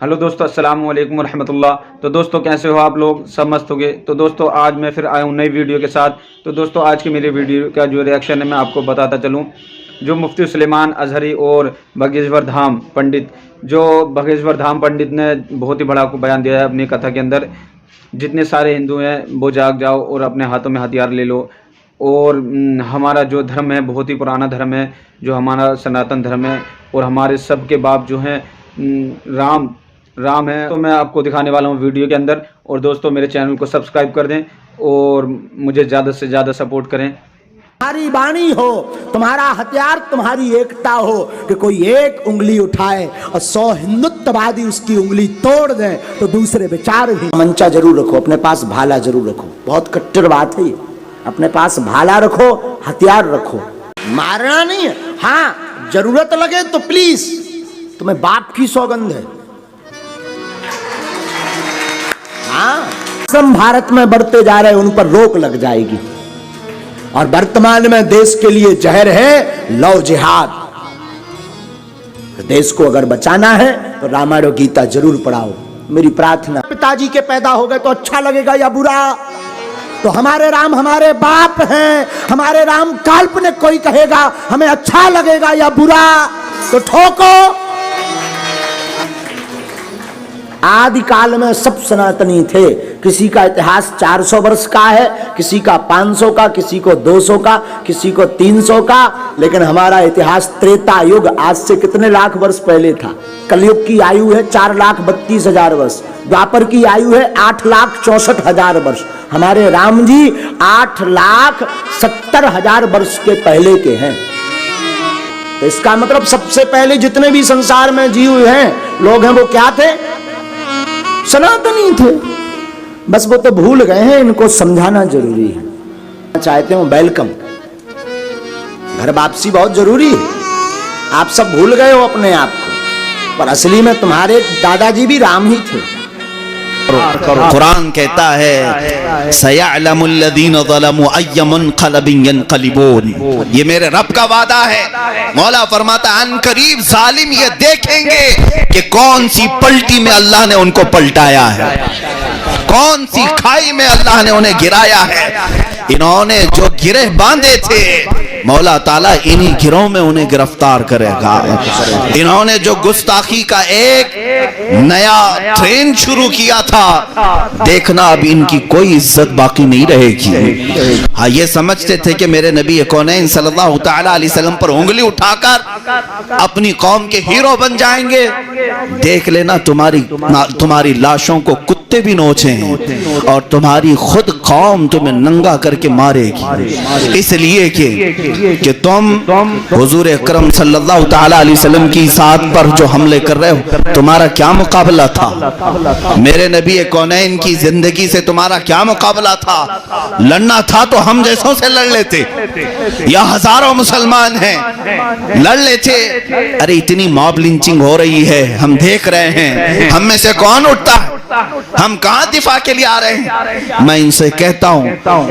Hello दोस्तों, अस्सलाम वालेकुम रहमतुल्लाह। तो दोस्तों कैसे हो आप लोग? सब मस्त हो गए। तो दोस्तों आज मैं फिर आया हूँ नई वीडियो के साथ। तो दोस्तों आज की मेरी वीडियो का जो रिएक्शन है मैं आपको बताता चलूँ। जो मुफ्ती सुलेमान अजहरी और बगेश्वर धाम पंडित, जो बगेश्वर धाम पंडित ने बहुत ही बड़ा बयान दिया है अपनी कथा के अंदर। जितने सारे हिंदू हैं वो जाग जाओ और अपने हाथों में हथियार ले लो। और हमारा जो धर्म है बहुत ही पुराना धर्म है, जो हमारा सनातन धर्म है। और हमारे सब के बाप जो हैं राम है। तो मैं आपको दिखाने वाला हूँ वीडियो के अंदर। और दोस्तों मेरे चैनल को सब्सक्राइब कर दें और मुझे ज़्यादा से ज़्यादा सपोर्ट करें। तुम्हारी वाणी हो, तुम्हारा हथियार, तुम्हारी एकता हो कि कोई एक उंगली उठाए और 100 हिंदुत्ववादी उसकी उंगली तोड़ दें तो दूसरे विचार भी। मंचा जरूर रखो, अपने पास भाला जरूर रखो। बहुत कट्टर बात है ये। अपने पास भाला रखो, हथियार रखो। मारना नहीं है, हाँ जरूरत लगे तो प्लीज, तुम्हें बाप की सौगंध है। हाँ भारत में बढ़ते जा रहे उन पर रोक लग जाएगी। और वर्तमान में देश के लिए जहर है लव जिहाद। देश को अगर बचाना है तो रामायण और गीता जरूर पढ़ाओ, मेरी प्रार्थना। पिताजी के पैदा हो गए तो अच्छा लगेगा या बुरा? तो हमारे राम हमारे बाप हैं, हमारे राम काल्पनिक कोई कहेगा हमें अच्छा लगेगा या बुरा? तो ठोको। आदि काल में सब सनातनी थे। किसी का इतिहास 400 वर्ष का है, किसी का 500 का, किसी को 200 का, किसी को 300 का। लेकिन हमारा इतिहास त्रेता युग, आज से कितने लाख वर्ष पहले था। कलयुग की आयु है 4,32,000 वर्ष। द्वापर की आयु है 8,64,000 वर्ष। हमारे राम जी 8,70,000 वर्ष के पहले के हैं। तो इसका मतलब सबसे पहले जितने भी संसार में जीव हैं लोग हैं वो क्या थे? सनातनी थे। बस वो तो भूल गए हैं, इनको समझाना जरूरी है। चाहते हो वेलकम, घर वापसी बहुत जरूरी है। आप सब भूल गए हो अपने आप को, पर असली में तुम्हारे दादाजी भी राम ही थे। कुरान कहता है सयअलमुल्लज़ीन ज़लमू अय्य मुनक़लबिन यनक़लिबून। ये मेरे रब का वादा है। मौला फरमाता है अनकरीब जालिम ये देखेंगे कि कौन सी पलटी में अल्लाह ने उनको पलटाया है, कौन सी खाई में अल्लाह ने उन्हें गिराया है। इन्होंने जो गिरह बांधे थे मौला ताला इन्हीं गिरोह में उन्हें गिरफ्तार करेगा। इन्होंने जो गुस्ताखी का एक नया ट्रेंड शुरू किया था, देखना अब इनकी कोई इज्जत बाकी नहीं रहेगी। हाँ ये समझते थे कि मेरे नबी कौनैन सल्लल्लाहु तआला अलैहि वसल्लम पर उंगली उठाकर अपनी कौम के हीरो बन जाएंगे। देख लेना तुम्हारी लाशों को कुत्ते भी नोचे हैं और तुम्हारी खुद कौम तुम्हें नंगा करके मारेगी। इसलिए कि तुम हुजूर अकरम सल्लल्लाहु तआला अलैहि वसल्लम की साथ पर जो हमले कर रहे हो, तुम्हारा क्या मुकाबला था? मेरे नबी कौनैन की जिंदगी से तुम्हारा क्या मुकाबला था? लड़ना था तो हम जैसों से लड़ लेते, या हजारों मुसलमान हैं लड़ लेते। अरे इतनी मॉब लिंचिंग हो रही है, हम देख रहे हैं, हम में से कौन उठता है? हम कहां दिफा के लिए आ रहे हैं? मैं इनसे कहता हूं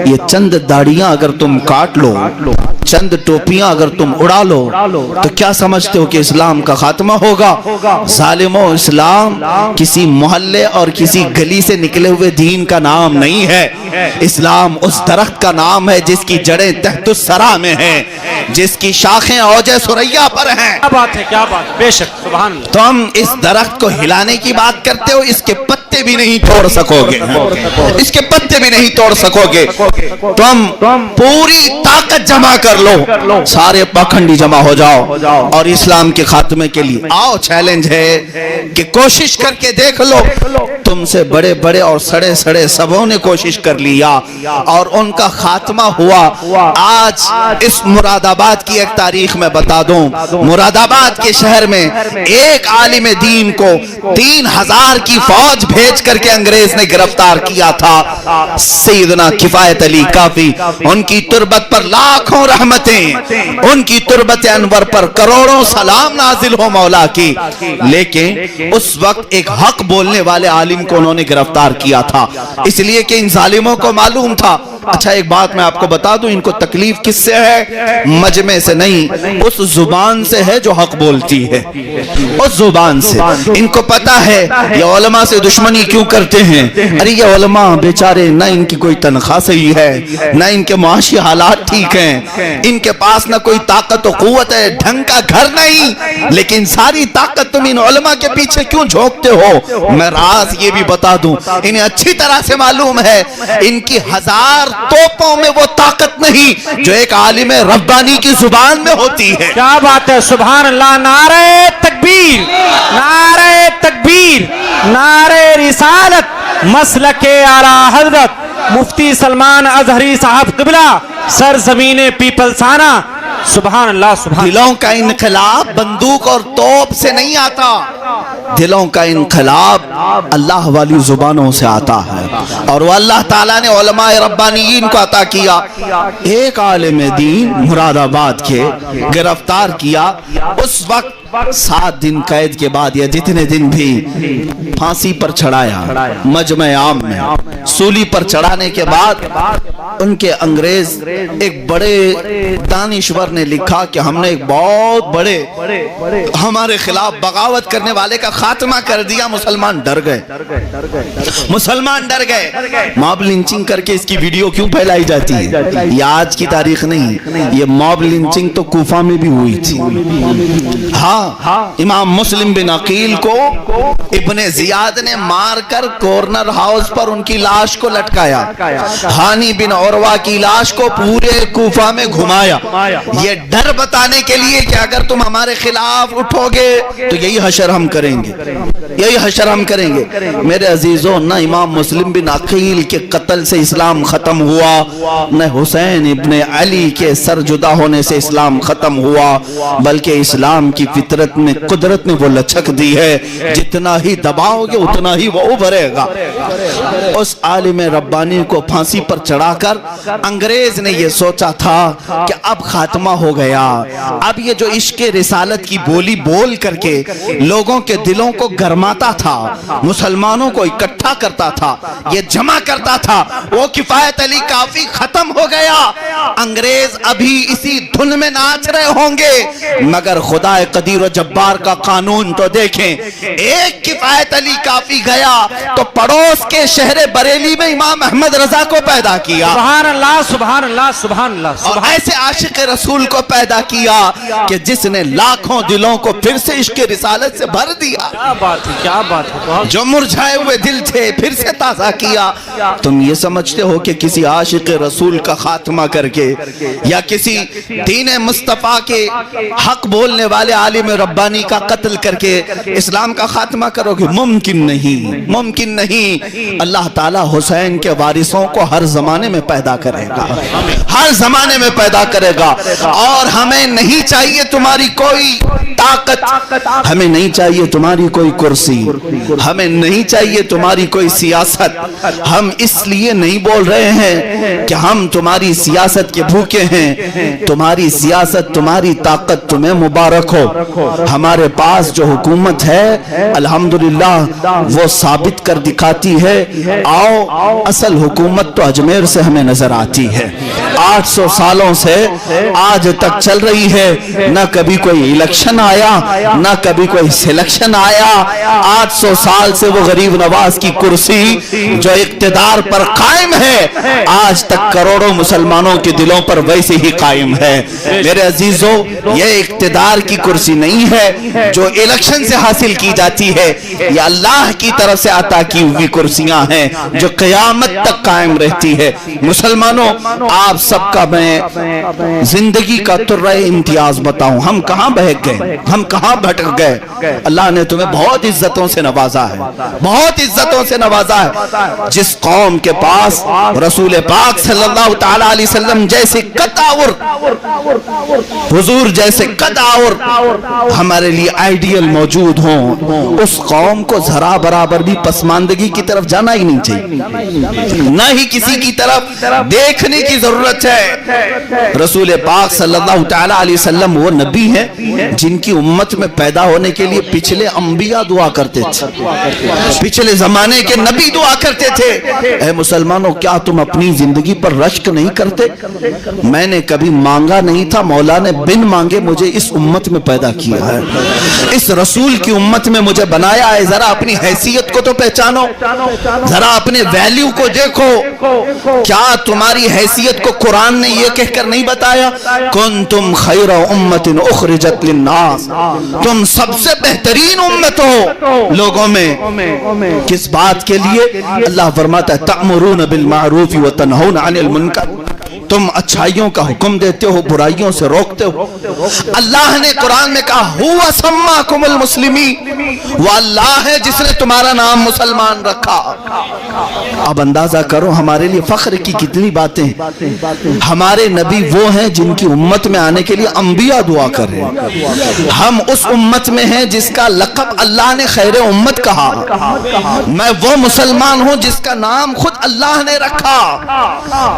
ये चंद दाढ़ियां अगर तुम काट लो, चंद टोपियां अगर तुम उड़ा लो, तो क्या समझते हो कि इस्लाम का खात्मा होगा? जालिमों, इस्लाम किसी मोहल्ले और किसी गली से निकले हुए दीन का नाम नहीं है। इस्लाम उस दरख्त का नाम है जिसकी जड़ें तहतुस सरा में हैं, जिसकी शाखें औजे सुरैया पर हैं। क्या बात है, क्या बात, बेशक सुभान अल्लाह। तुम इस दरख्त को हिलाने की बात करते हो, इसके पत्ते भी नहीं तोड़ सकोगे, इसके पत्ते भी नहीं तोड़ सकोगे। तुम पूरी ताकत जमा कर लो, सारे पाखंडी जमा हो जाओ और इस्लाम के खात्मे के लिए आओ। चैलेंज है कि कोशिश करके देख लो। तुमसे बड़े बड़े और सड़े सड़े सबों ने कोशिश कर लिया और उनका खात्मा हुआ। आज इस मुरादाबाद की एक तारीख में बता दूं, मुरादाबाद के शहर में एक आलिम दीन को 3000 की फौज भेज करके अंग्रेज ने गिरफ्तार किया था। सैयदना किफायत अली काफी, उनकी तुरबत पर लाखों रहमतें, उनकी तुरबत अनवर पर करोड़ों सलाम नाजिल हो मौला की। लेकिन उस वक्त एक हक बोलने वाले आलिम को उन्होंने गिरफ्तार किया था, इसलिए कि इन जालिमों को मालूम था اچھا ایک بات میں آپ کو بتا دوں، ان کو تکلیف کس سے ہے؟ مجمع سے نہیں، اس زبان سے ہے جو حق بولتی ہے، اس زبان سے۔ ان کو پتا ہے یہ علماء سے دشمنی کیوں کرتے ہیں، ارے یہ علماء بیچارے نہ ان کی کوئی تنخواہ صحیح ہے، نہ ان کے معاشی حالات ٹھیک ہیں، ان کے پاس نہ کوئی طاقت و قوت ہے، ڈھنگ کا گھر نہیں، لیکن ساری طاقت تم ان علماء کے پیچھے کیوں جھونکتے ہو؟ میں راز یہ بھی بتا دوں، انہیں اچھی طرح سے معلوم ہے ان کی 1000 توپوں میں وہ طاقت نہیں جو ایک عالم ربانی کی زبان میں ہوتی ہے۔ کیا بات ہے، سبحان اللہ، نعرہ تکبیر، نعرہ تکبیر، نعرہ رسالت، مسلک اعلیٰ حضرت مفتی سلمان ازہری صاحب قبلہ، سرزمین پیپلسانہ۔ سبحان اللہ، سبحان اللہ۔ دلوں کا انقلاب بندوق اور توپ سے نہیں آتا، دلوں کا انقلاب اللہ والی زبانوں سے آتا ہے، اور وہ اللہ تعالیٰ نے علماء ربانیین کو عطا کیا۔ ایک عالم دین مراد آباد کے گرفتار کیا، اس وقت 7 دن قید کے بعد یا جتنے دن بھی پھانسی پر چڑھایا، مجمع عام میں سولی پر چڑھانے کے بعد ان کے انگریز ایک بڑے دانشور نے لکھا کہ ہم نے ایک بہت بڑے ہمارے خلاف بغاوت کرنے والے کا خاتمہ کر دیا۔ مسلمان ڈر گئے، مسلمان ڈر گئے۔ موب لنچنگ کر کے اس کی ویڈیو کیوں پھیلائی جاتی ہے؟ یہ آج کی تاریخ نہیں، یہ موب لنچنگ تو کوفہ میں بھی ہوئی تھی۔ ہاں، امام مسلم بن عقیل کو ابن زیاد نے مار کر کورنر ہاؤس پر ان کی لاش کو لٹکایا، ہانی بن عروہ کی لاش کو پورے کوفہ میں گھمایا، یہ ڈر بتانے کے لیے کہ اگر تم ہمارے خلاف اٹھو گے تو یہی حشر ہم کریں گے، یہی حشر ہم کریں گے۔ میرے عزیزوں، نہ امام مسلم بن عقیل کے قتل سے اسلام ختم ہوا، نہ حسین ابن علی کے سر جدا ہونے سے اسلام ختم ہوا، بلکہ اسلام کی فطرت میں قدرت نے وہ لچک دی ہے، جتنا ہی دباؤ گے اتنا ہی وہ ابھرے گا۔ اس عالم ربانی کو پھانسی پر چڑھا کر انگریز نے یہ سوچا تھا کہ اب خاتمہ ہو گیا، اب یہ جو عشق رسالت کی بولی بول کر کے لوگوں کے دلوں کو گرماتا تھا، مسلمانوں کو اکٹھا کرتا تھا، یہ جمع کرتا تھا، وہ کفایت علی کافی ختم ہو گیا۔ انگریز ابھی اسی دھن میں ناچ رہے ہوں گے، مگر خدا قدیر و جبار کا قانون تو دیکھیں، ایک کفایت علی کافی گیا تو پڑوس کے شہر بریلی میں امام احمد رضا کو پیدا کیا، سبحان اللہ، سبحان اللہ، سبحان اللہ، اور ایسے عاشق رسول کو پیدا کیا کہ جس نے لاکھوں دلوں کو پھر سے عشق رسالت سے بھر دیا، کیا بات ہے، کیا بات ہے، جو مرجھائے ہوئے دل تھے پھر سے تازہ کیا۔ تم یہ سمجھتے ہو کہ کسی عاشق رسول کا خاتمہ کر کے یا کسی دین مصطفیٰ کے حق بولنے والے عالم ربانی کا قتل کر کے اسلام کا خاتمہ کرو گے؟ ممکن نہیں، ممکن نہیں۔ اللہ تعالیٰ حسین کے وارثوں کو ہر زمانے میں پیدا کرے گا، ہر زمانے میں پیدا کرے گا، اور ہمیں نہیں چاہیے تمہاری کوئی طاقت، ہمیں نہیں چاہیے تمہاری کوئی کرسی، ہمیں نہیں چاہیے تمہاری کوئی سیاست۔ ہم اس لیے نہیں بول رہے ہیں کہ ہم تمہاری سیاست کے بھوکے ہیں، تمہاری سیاست، تمہاری طاقت تمہیں مبارک ہو۔ ہمارے پاس جو حکومت ہے الحمدللہ وہ ثابت کر دکھاتی ہے، آؤ اصل حکومت تو اجمیر سے ہمیں نظر آتی ہے، 800 سالوں سے آج تک چل رہی ہے، نہ کبھی کوئی الیکشن آیا نہ کبھی کوئی سلیکشن آیا۔ 800 سال سے وہ غریب نواز کی کرسی جو اقتدار پر قائم ہے آج تک کروڑوں مسلمانوں کے دلوں پر ویسے ہی قائم ہے۔ میرے عزیزوں، یہ اقتدار کی کرسی نہیں ہے جو الیکشن سے حاصل کی جاتی ہے، یہ اللہ کی طرف سے عطا کی ہوئی کرسیاں ہیں جو قیامت تک قائم رہتی ہے۔ مسلمانوں، آپ سب کا میں زندگی کا ترہ امتیاز بتاؤں، ہم کہاں بہک گئے، ہم کہاں بھٹک گئے۔ اللہ نے تمہیں بہت عزتوں سے نوازا ہے، بہت عزتوں سے نوازا ہے۔ جس قوم کے پاس رسول پاک صلی اللہ تعالی علیہ وسلم جیسے قطعور، حضور جیسے قطعور ہمارے لیے آئیڈیل موجود ہوں، اس قوم کو ذرا برابر بھی پسماندگی کی طرف جانا ہی نہیں چاہیے، نہ ہی کسی کی طرف دیکھنے کی ضرورت ہے۔ رسول پاک صلی اللہ تعالی علیہ وسلم وہ نبی ہیں جن کی امت میں پیدا ہونے کے لیے پچھلے انبیاء دعا کرتے تھے، पिछले जमाने के नबी दुआ करते थे, ऐ मुसलमानों क्या तुम अपनी जिंदगी पर रश्क नहीं करते? मैंने कभी मांगा नहीं था, मौला ने बिन मांगे मुझे इस उम्मत में पैदा किया है, इस रसूल की उम्मत में मुझे बनाया है। जरा अपनी हैसियत को तो पहचानो, जरा अपने वैल्यू को देखो। क्या तुम्हारी हैसियत को कुरान ने यह कहकर नहीं बताया, कुंतुम खैरा उम्मतिन उखरिजत लिन्नास, तुम सबसे बेहतरीन उम्मत हो लोगों में। किस बात के लिए? अल्लाह फरमाता है तअमुरून बिल मारूफ व तनहौन अनिल मुनकर, तुम अच्छाइयों का हुक्म देते हो, बुराइयों से रोकते हो। अल्लाह ने कुरान में कहा हुवा सम्माकुमुल मुस्लिमीन, वो अल्लाह है जिसने तुम्हारा नाम मुसलमान रखा। अब अंदाजा करो हमारे लिए फख्र की कितनी बातें। हमारे नबी वो हैं जिनकी उम्मत में आने के लिए अंबिया दुआ कर रहे हैं। हम उस उम्मत में हैं जिसका लक़ब अल्लाह ने खैर उम्मत कहा। मैं वो मुसलमान हूं जिसका नाम खुद अल्लाह ने रखा,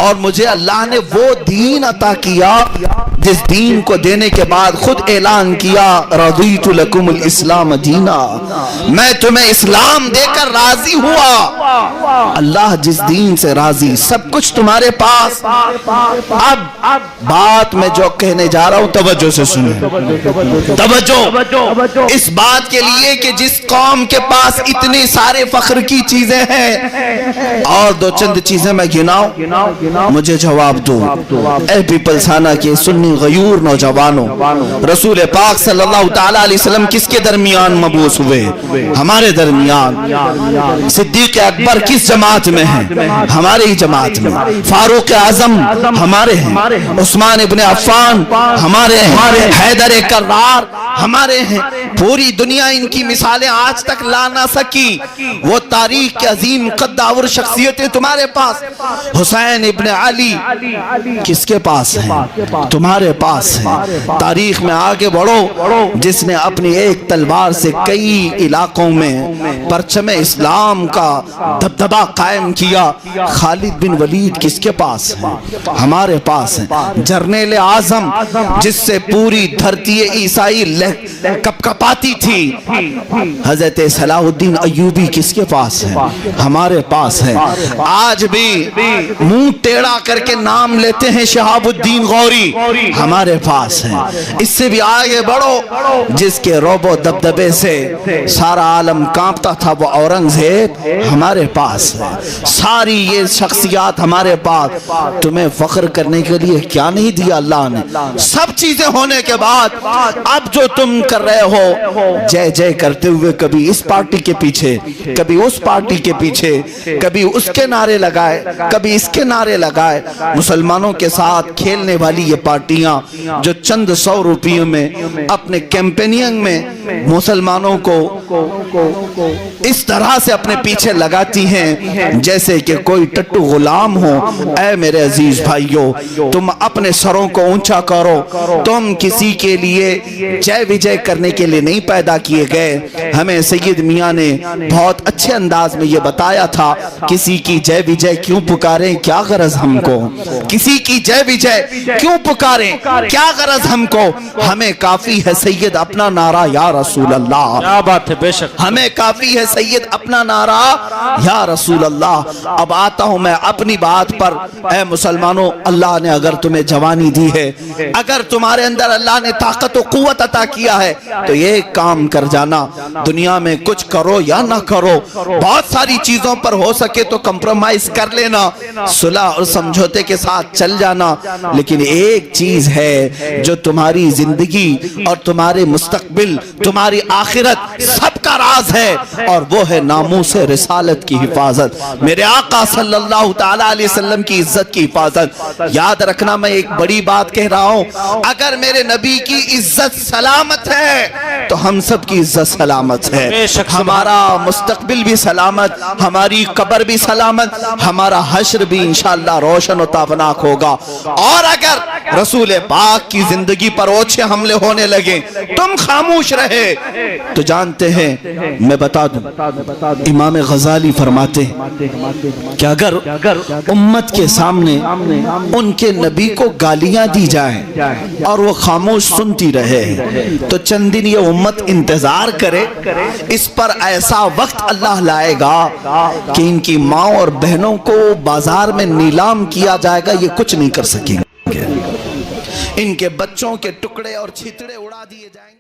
और मुझे अल्लाह ने वो दीन अता किया जिस दीन को देने के बाद खुद ऐलान किया रज़ीतु लकुमुल इस्लाम दीना, मैं तुम्हें इस्लाम देकर राजी हुआ। अल्लाह जिस दीन से राजी, सब कुछ तुम्हारे पास। अब बात मैं जो कहने जा रहा हूं तवज्जो से सुनो, तवज्जो इस बात के लिए कि जिस कौम के पास इतने सारे फख्र की चीजें हैं, और दो चंद चीजें मैं गिनाऊं, मुझे जवाब दो। ए पीपलसाना के सुन्नी गयूर नौजवानों, रसूल पाक सल्लल्लाहु ताला अलैहि वसल्लम किसके दरमियान मबूस हुए? हमारे दरमियान। सिद्दीक अकबर किस जमात में है? हमारे ही जमात में। फारूक आजम हमारे हैं, उस्मान इब्ने अफ़्फ़ान हमारे हैं, हैदर कर्रार हमारे हैं। पूरी दुनिया इनकी मिसालें आज तक ला ना सकी। वो तारीख के अजीम कद्दावर शख्सियतें तुम्हारे पास। हुसैन इब्ने अली किसके पास है? तुम्हारे पास है। तारीख में आगे बढ़ो, जिसने अपनी एक तलवार से कई इलाकों में परचम इस्लाम का दबदबा कायम किया। खालिद बिन वलीद किसके पास है? हमारे पास है। जर्नेल आजम जिससे पूरी धरती ईसाई कपकपाती थी, हजरत सलाहुद्दीन अय्यूबी किसके पास है? हमारे पास है। आज भी मुंह टेढ़ा करके नाम लेते हैं शहाबुद्दीन गौरी, हमारे पास है। इससे भी आगे बढ़ो, जिसके रोबो दबदबे से सारा आलम कांपता था, वो औरंगजेब हमारे पास है। सारी ये शख्सियात हमारे पास। तुम्हें फख्र करने के लिए क्या नहीं दिया अल्लाह ने? सब चीजें होने के बाद अब जो तुम कर रहे हो जय जय करते हुए, कभी इस पार्टी के पीछे, कभी उस पार्टी के पीछे, कभी उसके नारे लगाए, कभी इसके नारे लगाए। मुसलमानों के साथ खेलने वाली ये पार्टियां जो चंद 100 रुपयों में अपने कैंपेनिंग में मुसलमानों को इस तरह से अपने पीछे लगाती हैं जैसे कि कोई टट्टू गुलाम हो। ऐ मेरे अजीज भाइयों, तुम अपने सरों को ऊंचा करो। तुम किसी के लिए जय विजय करने के लिए नहीं पैदा किए गए। हमें सैयद मियां ने बहुत अच्छे अंदाज में ये बताया था, किसी की जय विजय क्यों पुकारें, क्या गरज हमको? किसी की जय विजय क्यों पुकारें, क्या गरज हमको? हमें काफी है सैयद अपना नारा या रसूल अल्लाह। क्या बात है, बेशक हमें काफी है सैयद अपना नारा या रसूल अल्लाह। अब आता हूं मैं अपनी बात पर। ऐ मुसलमानों, अल्लाह ने अगर तुम्हें जवानी दी है, अगर तुम्हारे अंदर अल्लाह ने ताकत और कुव्वत अता किया है, तो ये काम कर जाना। दुनिया में कुछ करो या ना करो, बहुत सारी चीजों पर हो सके तो कंप्रोमाइज कर लेना, सुलह और समझौते के साथ चल जाना। लेकिन एक चीज है जो तुम्हारी जिंदगी और तुम्हारे मुस्तकबिल, तुम्हारी आखिरत सबका राज है, और वो है नामूस रिसालत की हिफाजत, मेरे आका सल्लल्लाहु ताला अलैहि वसल्लम की इज्जत की हिफाजत। याद रखना, मैं एक बड़ी बात कह रहा हूं, अगर मेरे नबी की इज्जत सलामत है तो हम सब की इज्जत सलामत है। हमारा मुस्तकबिल भी सलामत, हमारी कब्र भी सलामत, हमारा हश्र भी इंशाअल्लाह रोशन और ताबनाक होगा। और अगर रसूल पाक की जिंदगी पर ओछे हमले होने लगे, तुम खामोश रहे। तो जानते हैं, मैं बता दूं, इमाम गजाली फरमाते कि अगर उम्मत के सामने उनके नबी को गालियां दी जाए और वो खामोश सुनती रहे तो चंद दिन ये उम्मत इंतजार करे, इस पर ऐसा वक्त अल्लाह लाएगा कि इनकी माँ और बहनों को बाजार में नीलाम किया जाएगा, ये कुछ नहीं कर सकेंगे, इनके बच्चों के टुकड़े और छितड़े उड़ा दिए जाएंगे।